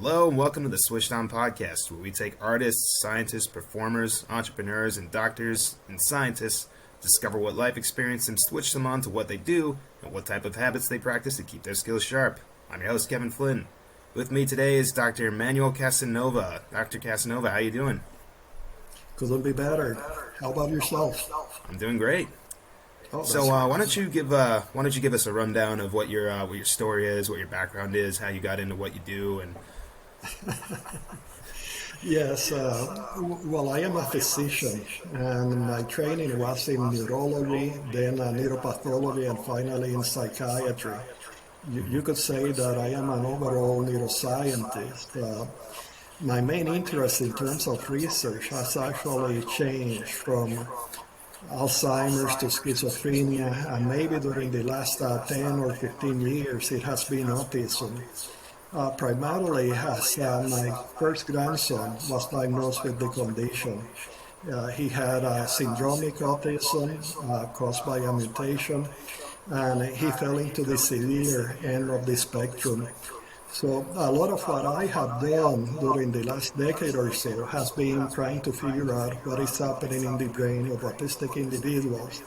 Hello and welcome to the Switched On Podcast, where we take artists, scientists, performers, entrepreneurs, and doctors and scientists, discover what life experienced and switch them on to what they do and what type of habits they practice to keep their skills sharp. I'm your host, Kevin Flynn. With me today is Dr. Manuel Casanova. Dr. Casanova, how you doing? Couldn't be better. How about yourself? I'm doing great. So why don't you give us a rundown of what your story is, what your background is, how you got into what you do, and Yes, well, I am a physician, and my training was in neurology, then neuropathology, and finally in psychiatry. You could say that I am an overall neuroscientist. My main interest in terms of research has actually changed from Alzheimer's to schizophrenia, and maybe during the last 10 or 15 years it has been autism. Primarily as my first grandson was diagnosed with the condition. He had syndromic autism caused by a mutation, and he fell into the severe end of the spectrum. So a lot of what I have done during the last decade or so has been trying to figure out what is happening in the brain of autistic individuals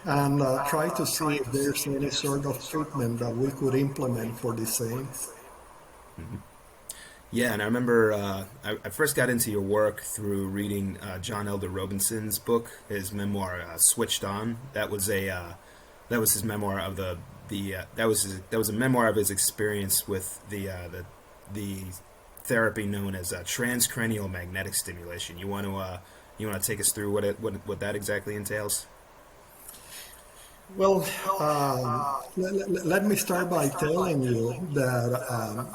and try to see if there's any sort of treatment that we could implement for the same. Mm-hmm. Yeah, and I remember I first got into your work through reading John Elder Robinson's book, his memoir "Switched On." That was his memoir of that was a memoir of his experience with the therapy known as Transcranial Magnetic Stimulation. You want to take us through what that exactly entails? Well, let me start by telling you that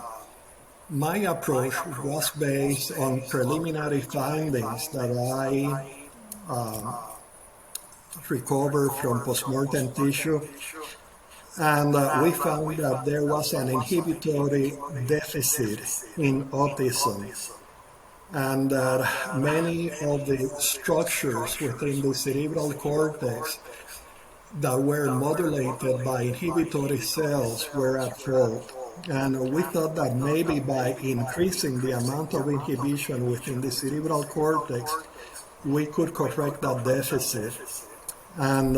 my approach was based on preliminary findings that I recovered from postmortem tissue, and we found that there was an inhibitory deficit in autism, and that many of the structures within the cerebral cortex that were modulated by inhibitory cells were at fault. And we thought that maybe by increasing the amount of inhibition within the cerebral cortex, we could correct that deficit. And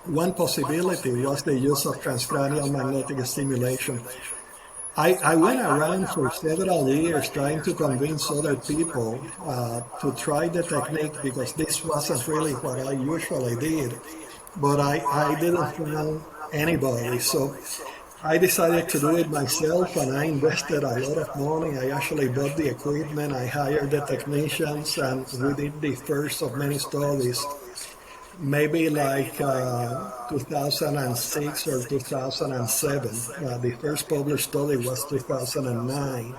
one possibility was the use of transcranial magnetic stimulation. I went around for several years trying to convince other people to try the technique, because this wasn't really what I usually did, but I didn't find anybody. So I decided to do it myself, and I invested a lot of money. I actually bought the equipment, I hired the technicians, and we did the first of many studies. Maybe like 2006 or 2007. The first published study was 2009.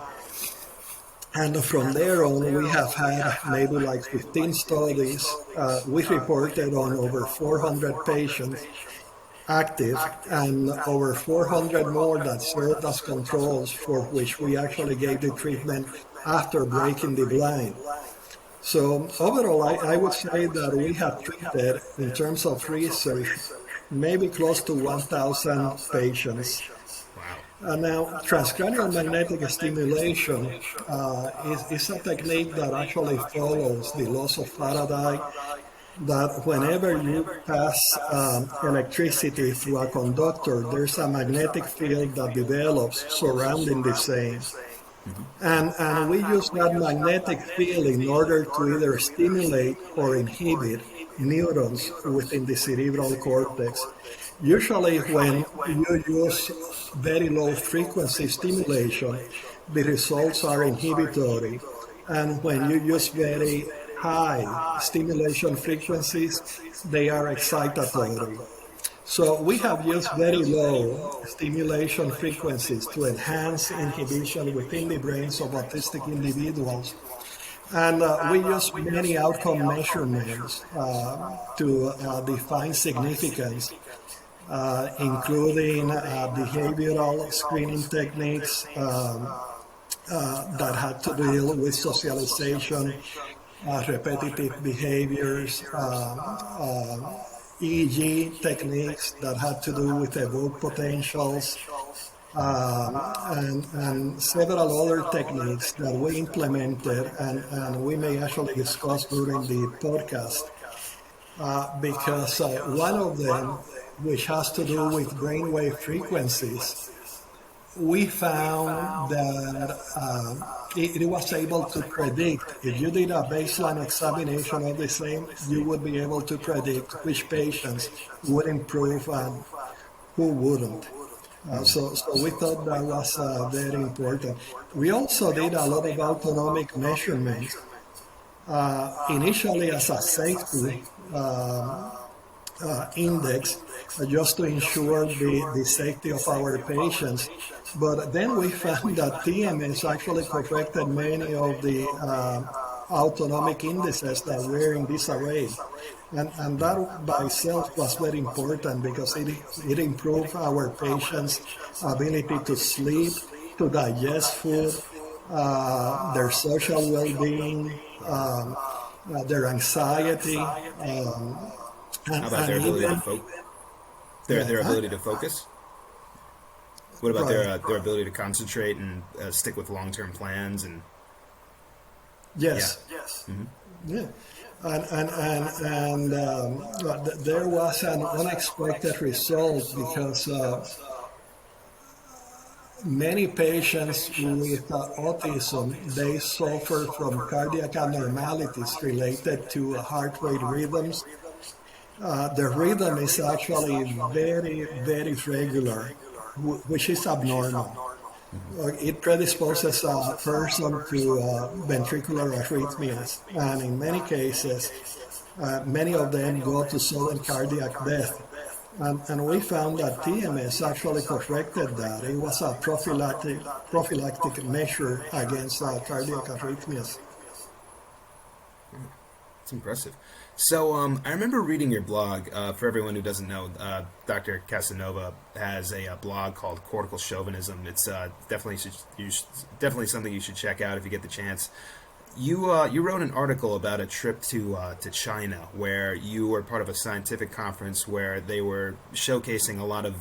And from there on, we have had maybe like 15 studies. We reported on over 400 patients active, and over 400 more that served as controls, for which we actually gave the treatment after breaking the blind. So overall, I would say that we have treated, in terms of research, maybe close to 1,000 patients. Wow. Now, transcranial magnetic stimulation is a technique that actually follows the laws of Faraday, that whenever you pass electricity through a conductor, there's a magnetic field that develops surrounding the same. And we use that magnetic field in order to either stimulate or inhibit neurons within the cerebral cortex. Usually when you use very low frequency stimulation, the results are inhibitory. And when you use very high stimulation frequencies, they are excitatory. So we have used very low stimulation frequencies to enhance inhibition within the brains of autistic individuals. And we use many outcome measurements to define significance, including behavioral screening techniques that had to deal with socialization, repetitive behaviors, EEG techniques that had to do with evoked potentials, and several other techniques that we implemented, and we may actually discuss during the podcast, because one of them, which has to do with brainwave frequencies, we found that it was able to predict. If you did a baseline examination of the same, you would be able to predict which patients would improve and who wouldn't. So we thought that was very important. We also did a lot of autonomic measurements, initially as a safety index, just to ensure the safety of our patients. But then we found that TMS actually corrected many of the autonomic indices that were in this array. And that by itself was very important because it improved our patients' ability to sleep, to digest food, their social well-being, their anxiety. How about their ability to focus? Their ability to focus? What about their ability to concentrate and stick with long-term plans and? Yes. Yeah. Mm-hmm. Yeah. And there was an unexpected result because many patients with autism, they suffer from cardiac abnormalities related to heart rate rhythms. The rhythm is actually very, very regular, which is abnormal. It predisposes a person to ventricular arrhythmias, and in many cases, many of them go to sudden cardiac death. And we found that TMS actually corrected that. It was a prophylactic measure against cardiac arrhythmias. It's impressive. So I remember reading your blog. For everyone who doesn't know, Dr. Casanova has a blog called Cortical Chauvinism. It's definitely something you should check out if you get the chance. You wrote an article about a trip to China where you were part of a scientific conference where they were showcasing a lot of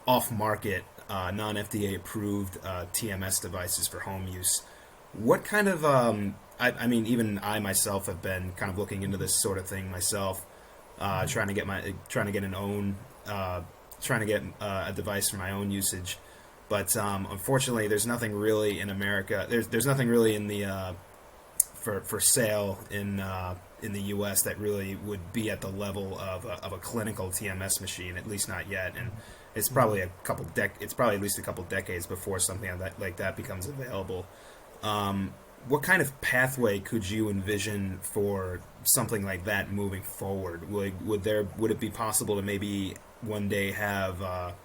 off-market, non-FDA approved TMS devices for home use. What kind of I mean, even I myself have been kind of looking into this sort of thing myself, trying to get a device for my own usage. But unfortunately, there's nothing really in America. There's nothing really in the for sale in the U.S. that really would be at the level of a clinical TMS machine, at least not yet. And it's probably it's probably at least a couple decades before something like that becomes available. What kind of pathway could you envision for something like that moving forward? Would it be possible to maybe one day have a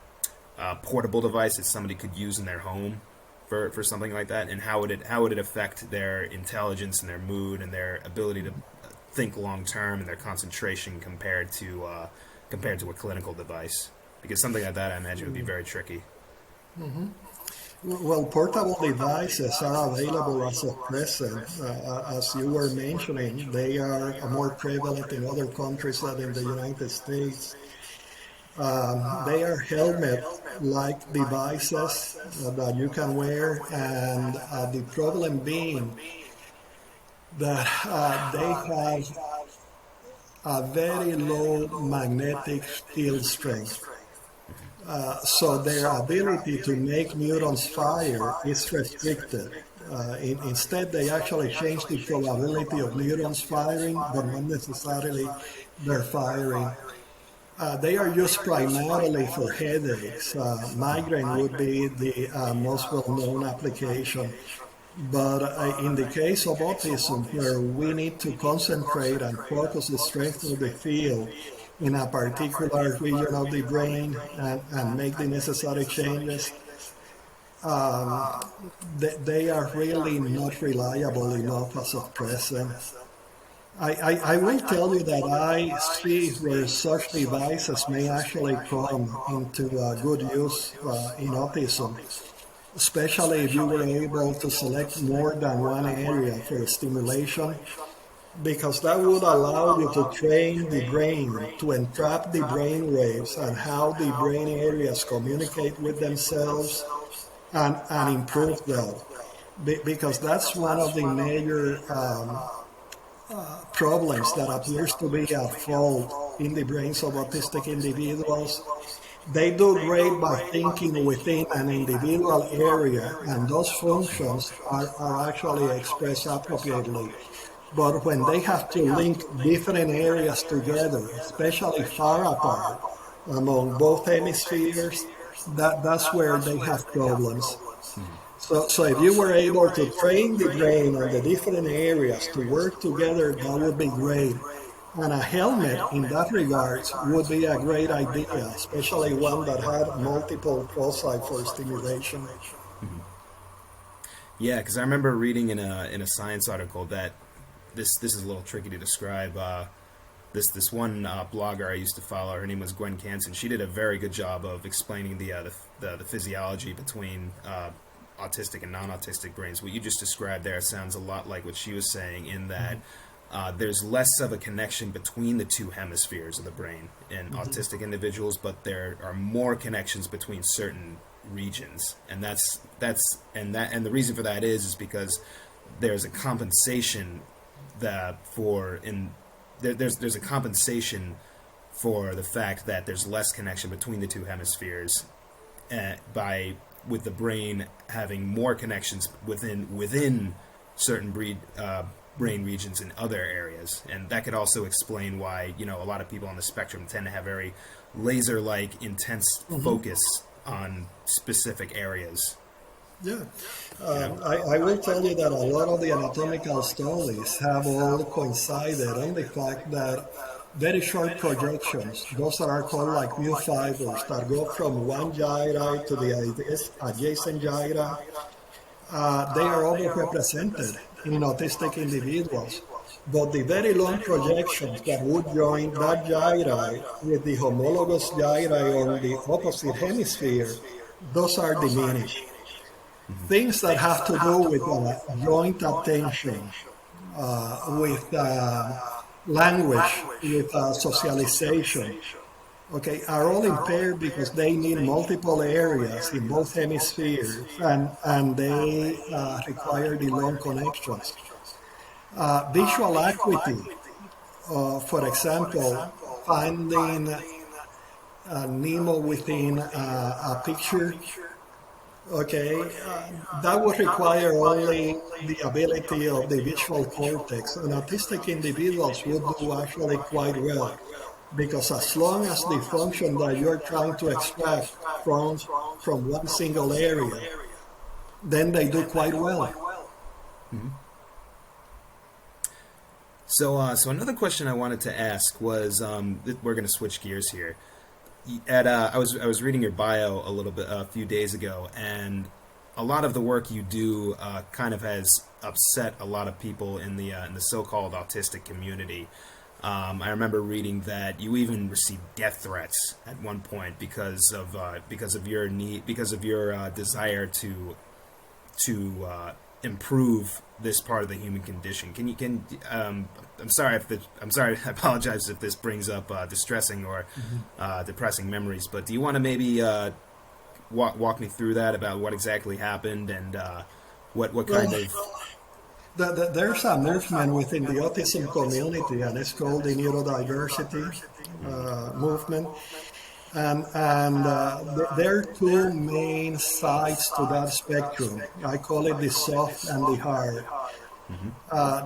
portable device that somebody could use in their home for something like that? And how would it affect their intelligence and their mood and their ability to think long term and their concentration compared to a clinical device? Because something like that, I imagine, would be very tricky. Mm-hmm. Well, portable devices are available as of present. As you were mentioning, they are more prevalent in other countries than in the United States. They are helmet-like devices that you can wear, and the problem being that they have a very low magnetic field strength. So their ability to make neurons fire is restricted. Instead, they actually change the probability of neurons firing, but not necessarily their firing. They are used primarily for headaches. Migraine would be the most well-known application. But in the case of autism, where we need to concentrate and focus the strength of the field in a particular region of the brain and make the necessary changes, they are really not reliable enough as of present. I will tell you that I see where such devices may actually come into good use in autism, especially if you were able to select more than one area for stimulation. because that would allow you to train the brain to entrap the brain waves and how the brain areas communicate with themselves and improve that. Because that's one of the major problems that appears to be at fault in the brains of autistic individuals. They do great by thinking within an individual area, and those functions are actually expressed appropriately. But when they have to link different areas together, especially far apart among both hemispheres, that's where they have problems. So if you were able to train the brain on the different areas to work together, that would be great. And a helmet in that regards would be a great idea, especially one that had multiple foci for stimulation. Yeah, because I remember reading in a science article that this is a little tricky to describe. This one blogger I used to follow, her name was Gwen Canson. She did a very good job of explaining the physiology between autistic and non-autistic brains. What you just described there sounds a lot like what she was saying, in that there's less of a connection between the two hemispheres of the brain in autistic individuals, but there are more connections between certain regions, and the reason for that is because there's a compensation there's a compensation for the fact that there's less connection between the two hemispheres with the brain having more connections within certain brain regions in other areas. And that could also explain why, a lot of people on the spectrum tend to have very laser-like intense focus on specific areas. Yeah. I will tell you that a lot of the anatomical studies have all coincided on the fact that very short projections, those that are called like mu fibers, that go from one gyri to the adjacent gyri, they are overrepresented in autistic individuals. But the very long projections that would join that gyri with the homologous gyri on the opposite hemisphere, those are diminished. Things that have to do with joint attention, with language, with socialization, okay, are all impaired because they need multiple areas in both hemispheres, and they require the long connections. Visual acuity, for example, finding Nemo within a picture, okay, that would require only the ability of the visual cortex, and autistic individuals would do actually quite well, because as long as the function that you're trying to extract from one single area, then they do quite well. Mm-hmm. So another question I wanted to ask was, we're going to switch gears here. I was reading your bio a few days ago, and a lot of the work you do kind of has upset a lot of people in the so-called autistic community. I remember reading that you even received death threats at one point because of your desire to improve this part of the human condition. I'm sorry, I apologize if this brings up distressing or depressing memories, but do you want to maybe walk me through that, about what exactly happened and what kind of... There's a movement within the autism community, and it's called the neurodiversity movement. And there are two main sides to that spectrum. I call it the soft and the hard.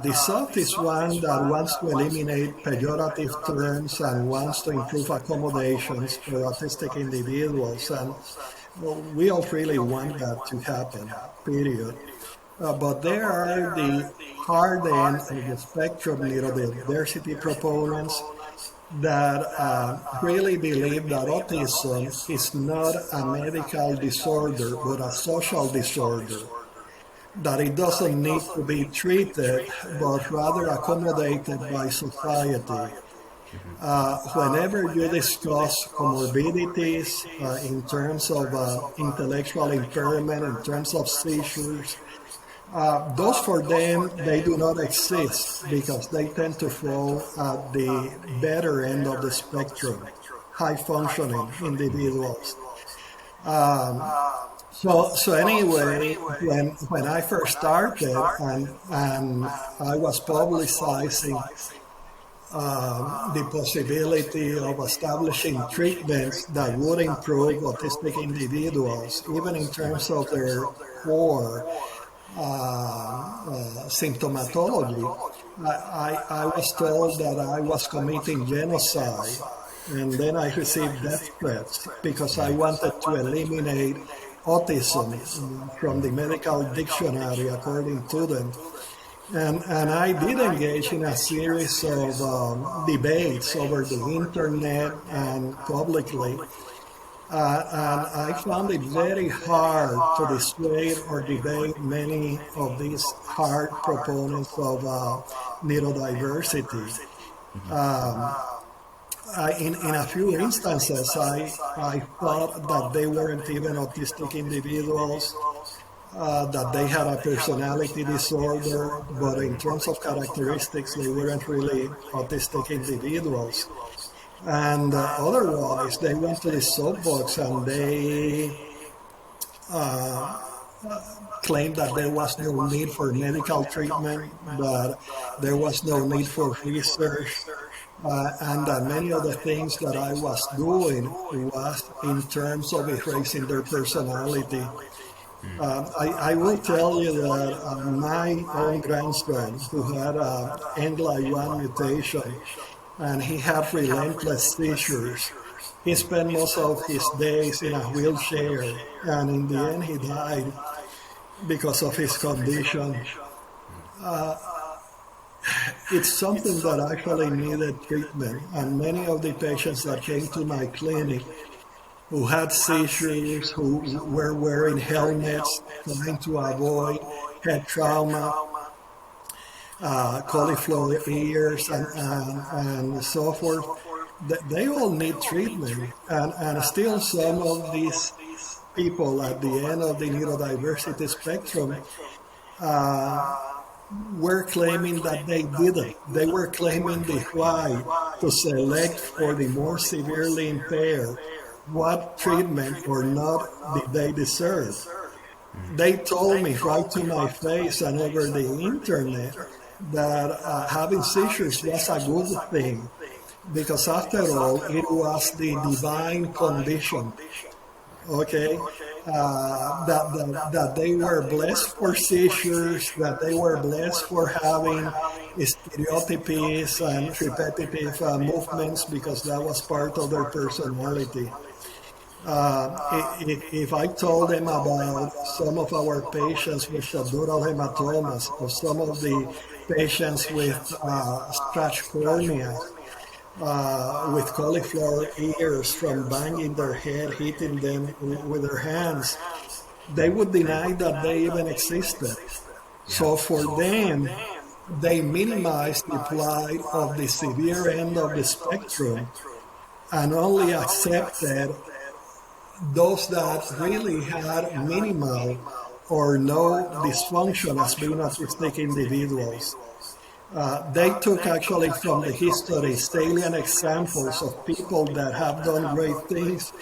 The soft is one that wants to eliminate pejorative terms and wants to improve accommodations for autistic individuals. And we all really want that to happen, period. But there are the hard end of the spectrum neurodiversity proponents that really believe that autism is not a medical disorder, but a social disorder, that it doesn't need to be treated, but rather accommodated by society. Whenever you discuss comorbidities in terms of intellectual impairment, in terms of seizures, Those for them, they do not exist because they tend to fall at the better end of the spectrum, high functioning individuals. So anyway, when I first started and I was publicizing the possibility of establishing treatments that would improve autistic individuals, even in terms of their core symptomatology, I was told that I was committing genocide, and then I received death threats because I wanted to eliminate autism from the medical dictionary, according to them. And I did engage in a series of debates over the internet and publicly. And I found it very hard to dissuade or debate many of these hard proponents of neurodiversity. In a few instances, I thought that they weren't even autistic individuals, that they had a personality disorder, but in terms of characteristics, they weren't really autistic individuals. And otherwise, they went to the soapbox and they claimed that there was no need for medical treatment, that there was no need for research, and that many of the things that I was doing was in terms of erasing their personality. I will tell you that my own grandson, who had a NGLI1 mutation, and he had relentless seizures. He spent most of his days in a wheelchair, and in the end he died because of his condition. It's something that actually needed treatment, and many of the patients that came to my clinic who had seizures, who were wearing helmets, trying to avoid head trauma, cauliflower ears, and so forth, they all need treatment. And still some of these people at the end of the neurodiversity spectrum were claiming that they didn't. They were claiming the right to select for the more severely impaired what treatment or not did they deserve. They told me right to my face and over the internet that having seizures was a good thing, because after all, it was the divine condition, okay? That they were blessed for seizures, that they were blessed for having stereotypies and repetitive movements, because that was part of their personality. If I told them about some of our patients with subdural hematomas, or some of the patients with scratch cornea, with cauliflower ears from banging their head, hitting them with their hands, they would deny that they even existed. So for them, they minimized the plight of the severe end of the spectrum and only accepted those that really had minimal or no dysfunction as being autistic individuals. They took actually from the history salient examples of people that have done great things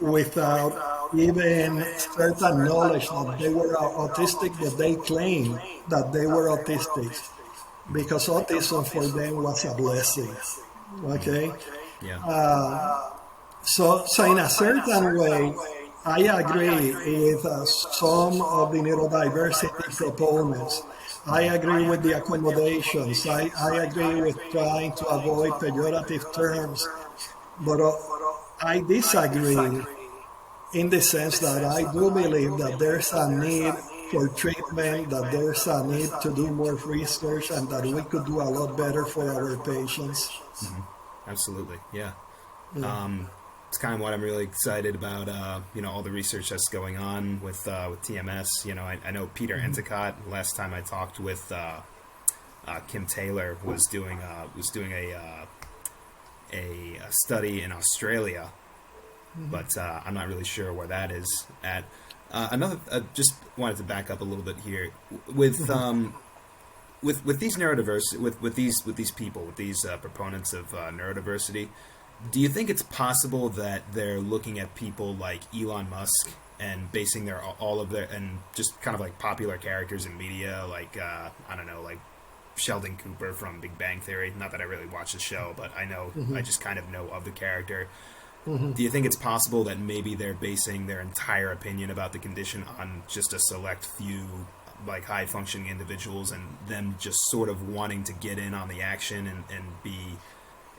without even certain knowledge that they were autistic, but they claimed that they were autistic because autism for them was a blessing. Okay? Yeah. So in a certain way, I agree with some of the neurodiversity proponents. I agree with the accommodations. I agree with trying to avoid pejorative terms. But I disagree in the sense that I do believe that there's a need for treatment, that there's a need to do more research, and that we could do a lot better for our patients. Mm-hmm. Absolutely, yeah. It's kind of what I'm really excited about, all the research that's going on with TMS. I know Peter Endicott, last time I talked with Kim Taylor, was doing a study in Australia, but I'm not really sure where that is at. Just wanted to back up a little bit here with with these neurodiverse with these people with these proponents of neurodiversity. Do you think it's possible that they're looking at people like Elon Musk and basing their all of their and just kind of like popular characters in media, like I don't know, like Sheldon Cooper from Big Bang Theory? Not that I really watch the show, but I know I just kind of know of the character. Do you think it's possible that maybe they're basing their entire opinion about the condition on just a select few, like, high-functioning individuals, and them just sort of wanting to get in on the action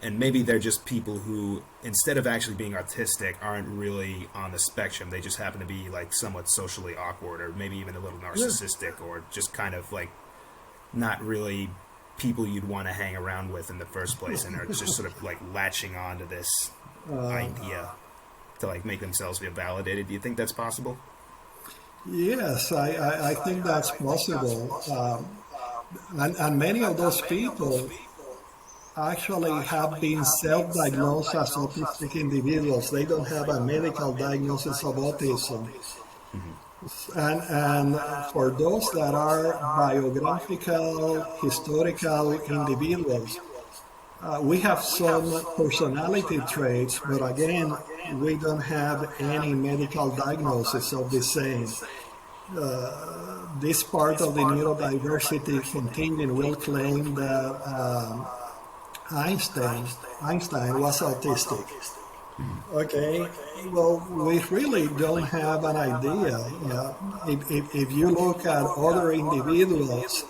and maybe they're just people who, instead of actually being autistic, aren't really on the spectrum. They just happen to be, like, somewhat socially awkward, or maybe even a little narcissistic, or just kind of, like, not really people you'd want to hang around with in the first place, and are just sort of, like, latching on to this idea to, like, make themselves feel validated. Do you think that's possible? Yes, I think that's possible. And many of those people actually have been self-diagnosed as autistic individuals. They don't have a medical diagnosis of autism. And for those that are biographical, historical individuals, we have some personality traits, but again, we don't have any medical diagnosis of the same. This part of the neurodiversity contingent will claim that Einstein was autistic. Okay, well, we really don't have an idea. If you look at other individuals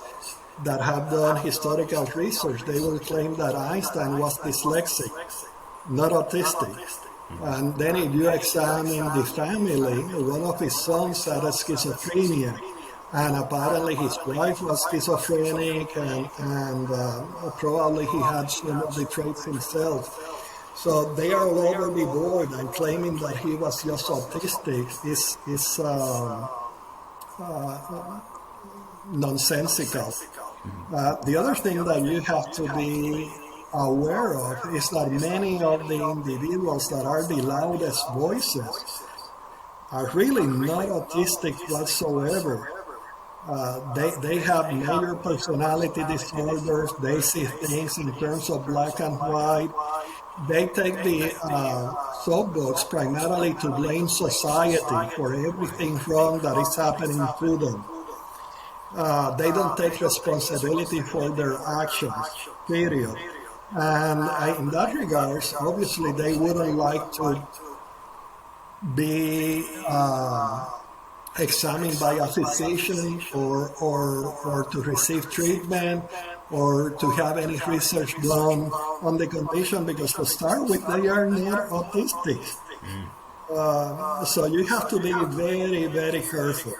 that have done historical research, they will claim that Einstein was dyslexic, not autistic. And then if you examine the family, one of his sons had a schizophrenia, and apparently his wife was schizophrenic, and probably he had some of the traits himself. So they are all over the board, and claiming that he was just autistic is nonsensical. The other thing that you have to be aware of is that many of the individuals that are the loudest voices are really not autistic whatsoever. They have major personality disorders. They see things in terms of black and white. They take the soapbox primarily to blame society for everything wrong that is happening to them. They don't take responsibility for their actions, period. And in that regards, obviously, they wouldn't like to be examined by a physician or to receive treatment or to have any research done on the condition, because to start with, they are not autistic. So you have to be very, very careful.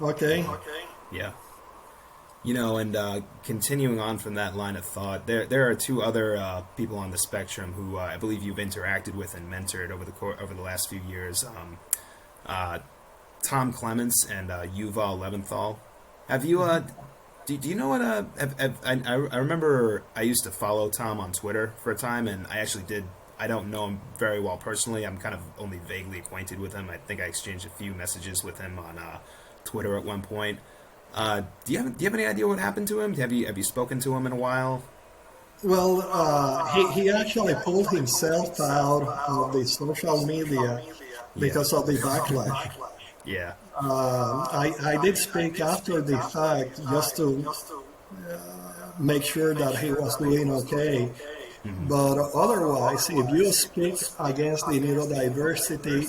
Okay? Yeah. You know, and continuing on from that line of thought, there are two other people on the spectrum who I believe you've interacted with and mentored over the last few years. Tom Clements and Yuval Leventhal. Have you? Do you know what? I remember I used to follow Tom on Twitter for a time, and I actually did. I don't know him very well personally. I'm kind of only vaguely acquainted with him. I think I exchanged a few messages with him on Twitter at one point. Do you have any idea what happened to him? Have you spoken to him in a while? Well, he actually pulled himself out of the social media because of the backlash. Yeah. I did speak after the fact just to make sure that he was doing okay. But otherwise, if you speak against the neurodiversity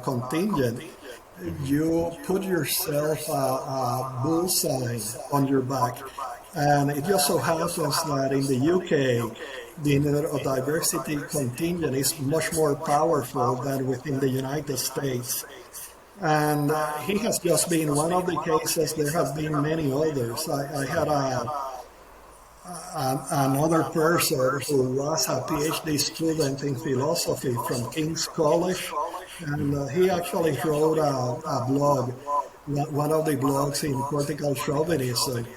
contingent, you put yourself a bullseye on your back. And it just so happens that in the UK, the neurodiversity contingent is much more powerful than within the United States. And he has just been one of the cases. There have been many others. I had another person who was a PhD student in philosophy from King's College, and he actually wrote a blog, one of the blogs in Cortical Chauvinism.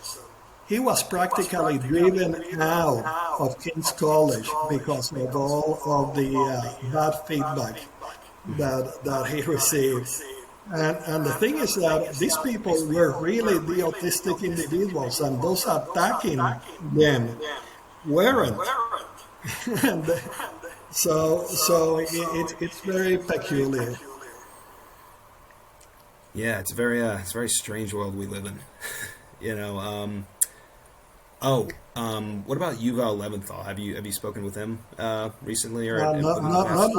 He was practically driven out of King's College because of all of the bad feedback that he received. And the thing is that these people were really the autistic individuals, and those attacking them weren't. And it's very peculiar. Yeah, it's a very strange world we live in. you know. What about Yuval Leventhal? Have you spoken with him recently or within the past?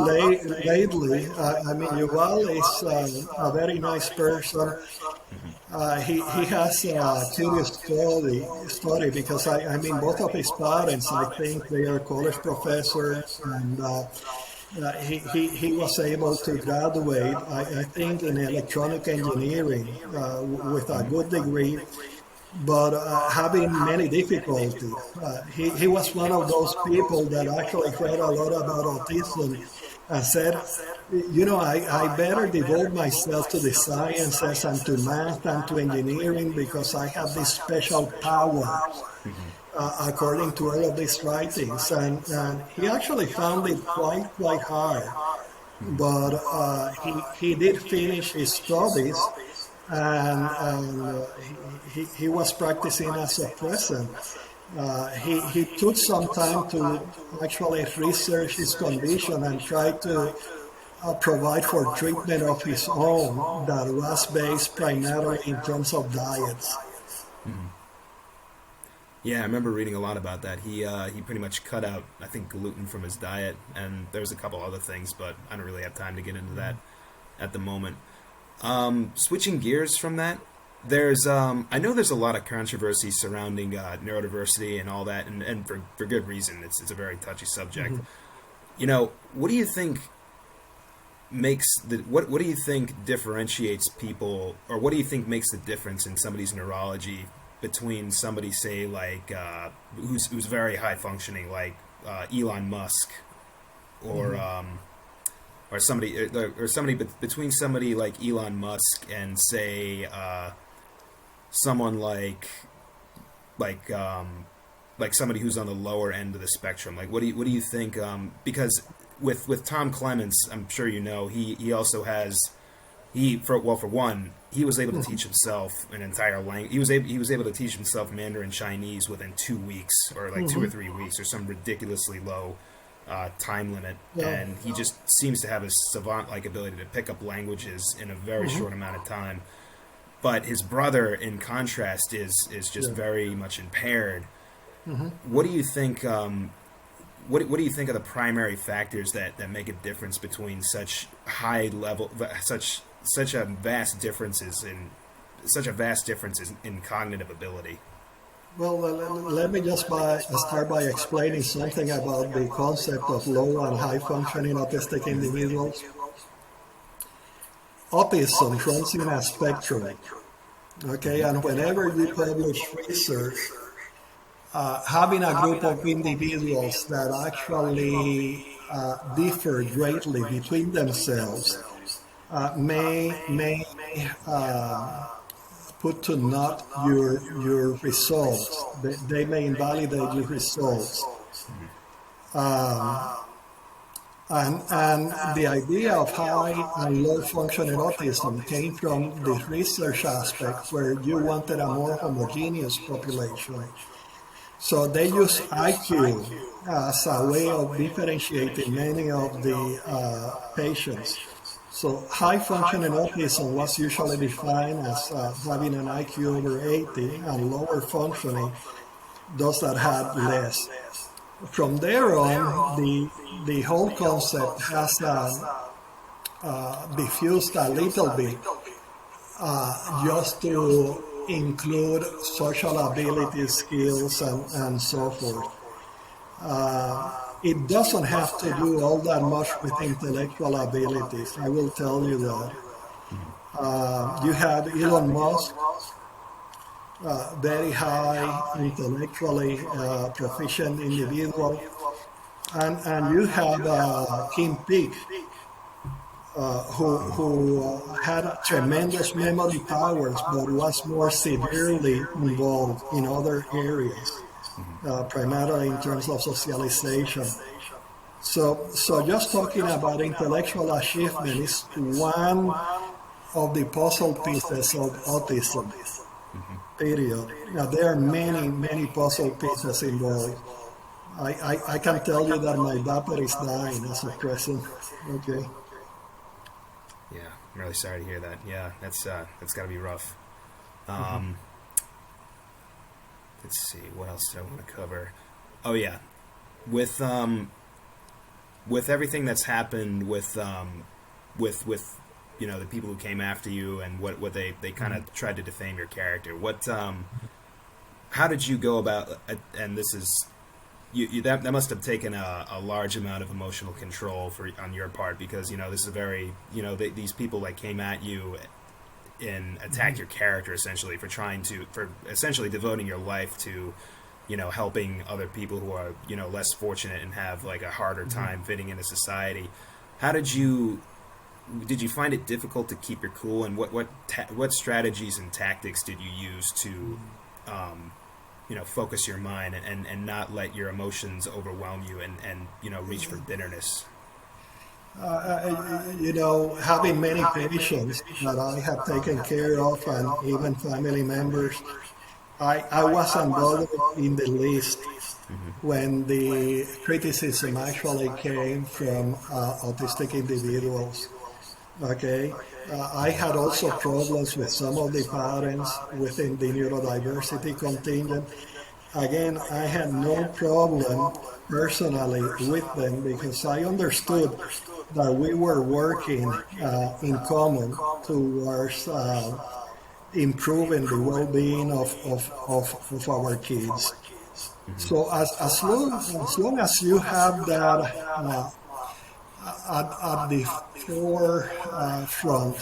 Lately. I mean, Yuval is a very nice person. He has a curious story because I mean, both of his parents, I think they are college professors, and he was able to graduate, I think, in electronic engineering with a good degree, but having many difficulties. He was one of those people that actually read a lot about autism and said, you know, I better devote myself to the sciences and to math and to engineering because I have this special power, according to all of these writings. And he actually found it quite hard. But he did finish his studies, and he was practicing as a present. He took some time to actually research his condition and try to provide for treatment of his own that was based primarily in terms of diets. Yeah, I remember reading a lot about that. He pretty much cut out, I think, gluten from his diet, and there was a couple other things, but I don't really have time to get into that at the moment. Switching gears from that, there's I know there's a lot of controversy surrounding neurodiversity and all that, and for good reason. It's a very touchy subject. You know, what do you think what do you think differentiates people, or what do you think makes the difference in somebody's neurology between somebody, say, like who's very high functioning, like Elon Musk, or somebody between somebody like Elon Musk and, say, someone like somebody who's on the lower end of the spectrum? Like, what do you think? Because with Tom Clements, I'm sure you know, he also has, for one, he was able to teach himself an entire language. He was able to teach himself Mandarin Chinese within 2 weeks, or like 2 or 3 weeks, or some ridiculously low time limit. And he just seems to have a savant-like ability to pick up languages in a very short amount of time. But his brother, in contrast, is just very much impaired. What do you think? What do you think are the primary factors that make a difference between such high level, such a vast difference in cognitive ability? Well, let me just start by explaining something about the concept of low and high functioning autistic individuals. Autism runs in a spectrum, okay, and whenever you publish research, having a group of individuals that actually differ greatly between themselves may put to naught your results. They may invalidate your results. And the idea of high and low functioning autism came from the research aspect, where you wanted a more homogeneous population. So they use IQ as a way of differentiating many of the patients. So high functioning autism was usually defined as having an IQ over 80, and lower functioning, those that had less. From there on, the whole concept has diffused a little bit, just to include social ability, skills, and so forth. It doesn't have to do all that much with intellectual abilities, I will tell you that. You have Elon Musk, very high intellectually proficient individual, and you have Kim Peek, who had tremendous memory powers, but was more severely involved in other areas, primarily in terms of socialization. So just talking about intellectual achievement is one of the puzzle pieces of autism. Period. Now, there are many, many puzzle pieces involved. I can tell you that my battery is dying as a present. Okay. Yeah, I'm really sorry to hear that. Yeah, that's got to be rough. Let's see, what else do I want to cover? Oh yeah, with everything that's happened with the people who came after you and what they kind of tried to defame your character. How did you go about? And this is that must have taken a large amount of emotional control on your part, because this is a very these people that came at you and attacked your character essentially for essentially devoting your life to helping other people who are less fortunate and have like a harder time fitting into society. How did you find it difficult to keep your cool, and what strategies and tactics did you use to focus your mind and not let your emotions overwhelm you and reach for bitterness? Having many patients that I have taken care of, and even family members, I wasn't bothered in the least when the criticism actually came from autistic individuals. Okay, I had also problems with some of the parents within the neurodiversity contingent. Again, I had no problem personally with them, because I understood that we were working in common towards improving the well-being of our kids. So as long as you have that at the forefront,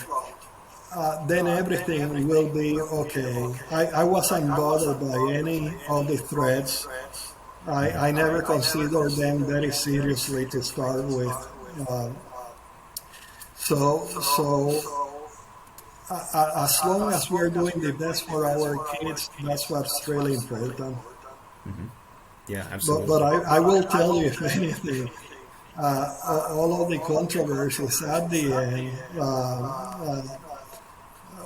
then everything will be okay. I wasn't bothered by any of the threats. I never considered them very seriously to start with. As long as we're doing the best for our kids, that's what's really important. Yeah, absolutely. But I will tell you, if anything, all of the controversies at the end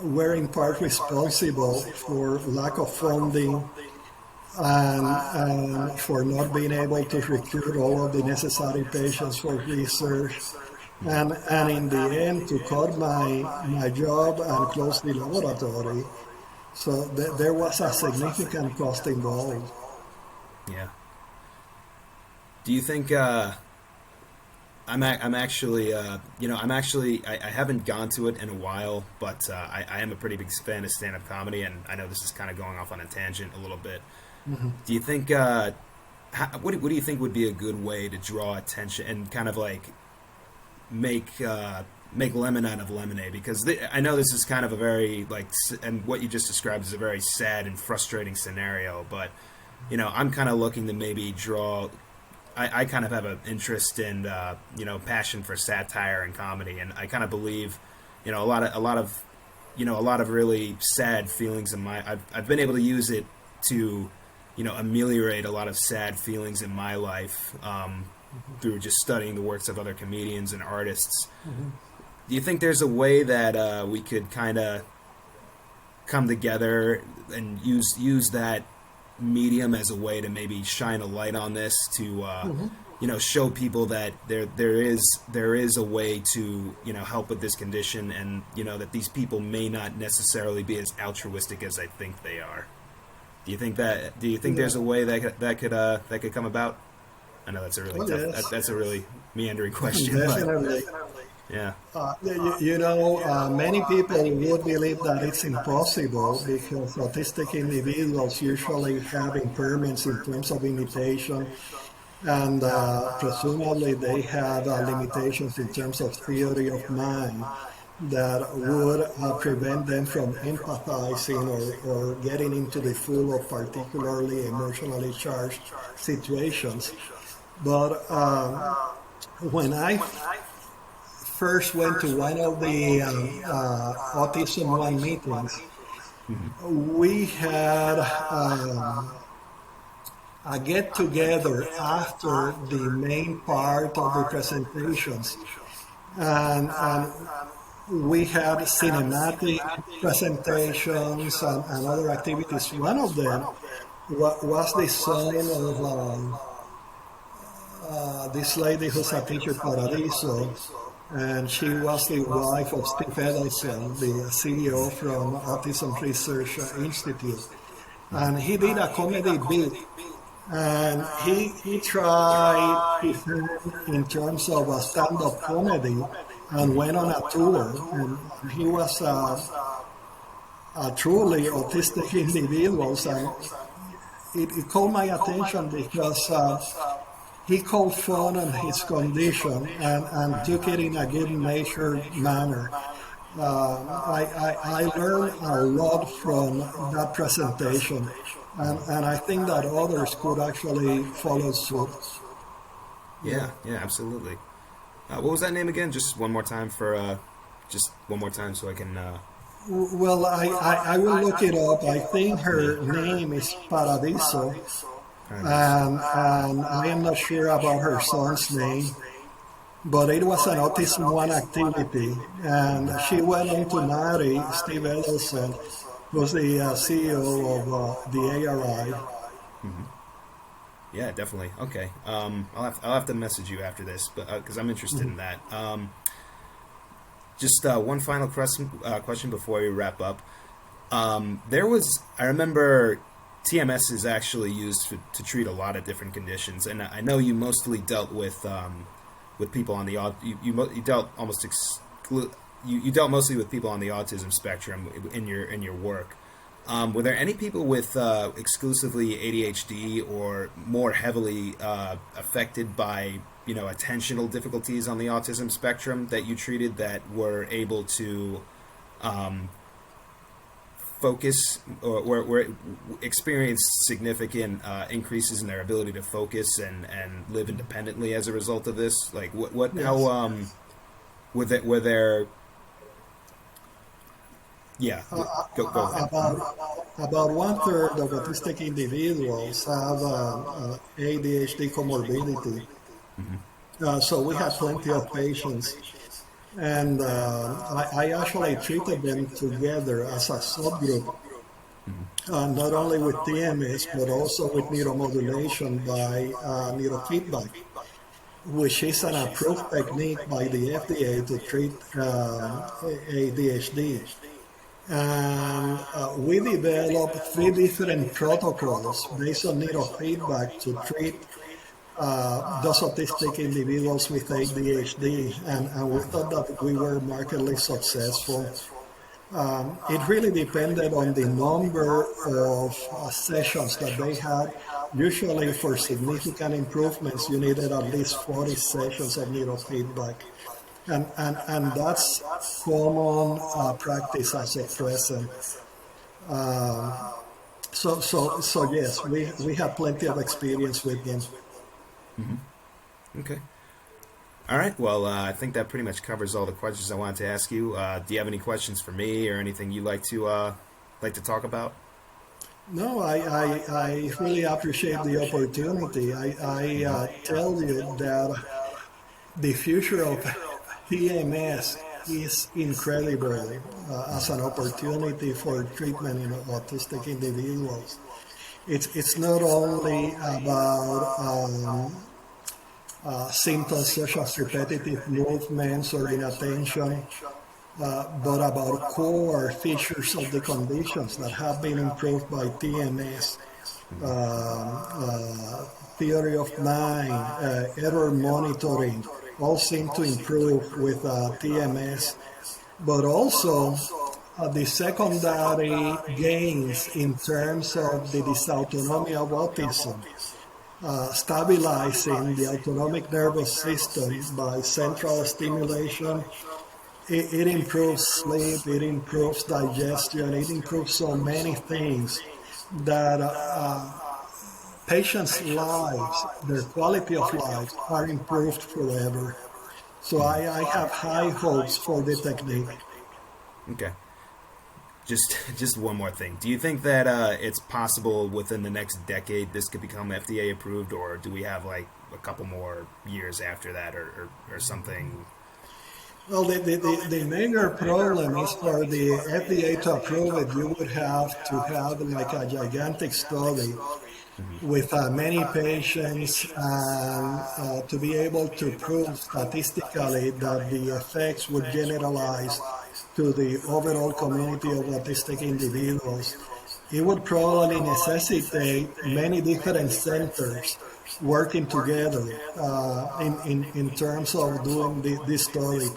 were in part responsible for lack of funding and for not being able to recruit all of the necessary patients for research. And in the end, to cut my job and close the laboratory. So there was a significant cost involved. Yeah. Do you think I haven't gone to it in a while, but I am a pretty big fan of stand-up comedy, and I know this is kind of going off on a tangent a little bit. Do you think what do you think would be a good way to draw attention and kind of like make lemon out of lemonade? Because I know this is kind of a very and what you just described is a very sad and frustrating scenario, but I'm kind of looking to maybe draw. I kind of have an interest in passion for satire and comedy, and I kind of believe a lot of really sad feelings in my. I've been able to use it to ameliorate a lot of sad feelings in my life through just studying the works of other comedians and artists. Do you think there's a way that we could kind of come together and use that medium as a way to maybe shine a light on this, to show people that there is a way to help with this condition, and that these people may not necessarily be as altruistic as I think they are? Do you think there's a way that could come about? I know that's a really tough, that's a really meandering question. Definitely. Yeah. Many people would believe that it's impossible because autistic individuals usually have impairments in terms of imitation, and presumably they have limitations in terms of theory of mind that would prevent them from empathizing or getting into the flow of particularly emotionally charged situations. But when I first went to one of the Autism One meetings, we had a get-together after the main part of the presentations. And we had cinematic presentations and other activities. One of them was the son of this lady who's a teacher, Paradiso, and she was the wife of Steve Edelson, the CEO from Autism Research Institute. And he did a comedy bit, and he tried his hand in terms of a stand-up comedy and went on a tour. And he was a truly autistic individual, and it caught my attention because he called fun on his condition and took it in a good natured manner. I learned a lot from that presentation, and I think that others could actually follow suit. Yeah, absolutely. What was that name again? Just one more time so I can. Well, I will look it up. I think her name is Paradiso, and I am not sure about her son's name, but it was an Autism One activity, and she went on to marry Steve Edelson, who's the CEO of the ARI. Mm-hmm. Yeah, definitely. Okay, I'll have to message you after this, but because I'm interested in that. Just one final question before we wrap up. I remember TMS is actually used to treat a lot of different conditions, and I know you mostly dealt with people on the you dealt almost you dealt mostly with people on the autism spectrum in your work. Were there any people with exclusively ADHD or more heavily affected by attentional difficulties on the autism spectrum that you treated that were able to focus or experienced significant increases in their ability to focus and live independently as a result of this? Like what Yes. how were there yeah go ahead. About one third of autistic individuals have ADHD comorbidity. So we had plenty of patients, and I actually treated them together as a subgroup, not only with TMS but also with neuromodulation by neurofeedback, which is an approved technique by the FDA to treat ADHD. And we developed 3 different protocols based on neurofeedback to treat those autistic individuals with ADHD, and we thought that we were markedly successful. It really depended on the number of sessions that they had. Usually for significant improvements, you needed at least 40 sessions of neurofeedback. And that's common practice as of present. So yes, we have plenty of experience with them. Okay. All right. Well, I think that pretty much covers all the questions I wanted to ask you. Do you have any questions for me or anything you'd like to talk about? No, I really appreciate the opportunity. I tell you that the future of TMS is incredible as an opportunity for treatment in autistic individuals. It's not only about symptoms such as repetitive movements or inattention, but about core features of the conditions that have been improved by TMS. Theory of mind, error monitoring, all seem to improve with TMS, but also the secondary gains in terms of the dysautonomy of autism, stabilizing the autonomic nervous system by central stimulation. It improves sleep, it improves digestion, it improves so many things that patients' lives, their quality of life, are improved forever. So I have high hopes for the technique. Okay. Just one more thing. Do you think that it's possible within the next decade this could become FDA approved, or do we have like a couple more years after that, or something? Well, the major problem is for the FDA to approve it, you would have to have like a gigantic study with many patients and to be able to prove statistically that the effects would generalize to the overall community of autistic individuals. It would probably necessitate many different centers working together in terms of doing this study.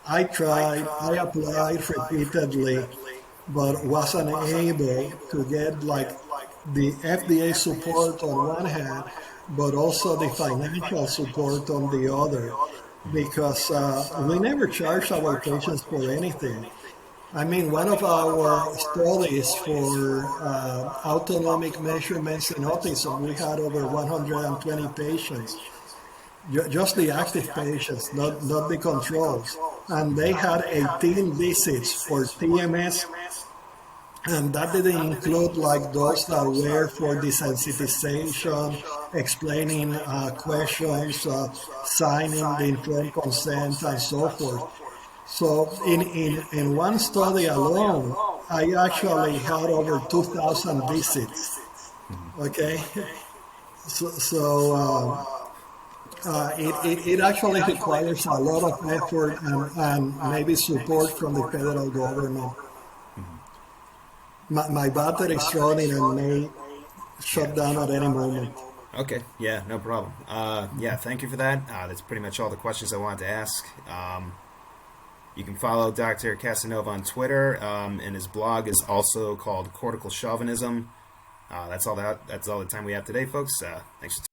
I tried, I applied repeatedly, but wasn't able to get like the FDA support on one hand, but also the financial support on the other, because we never charge our patients for anything. I mean, one of our studies for autonomic measurements in autism, we had over 120 patients, just the active patients, not the controls. And they had 18 visits for TMS, and that didn't include like those that were for desensitization, explaining questions, signing the informed consent, and so forth. So in one study alone, I actually had over 2,000 visits. Okay, it actually requires a lot of effort and maybe support from the federal government. My battery is running and may shut down at any moment. Okay, yeah, no problem. Yeah, thank you for that. That's pretty much all the questions I wanted to ask. You can follow Dr. Casanova on Twitter, and his blog is also called Cortical Chauvinism. That's all the time we have today, folks. Thanks for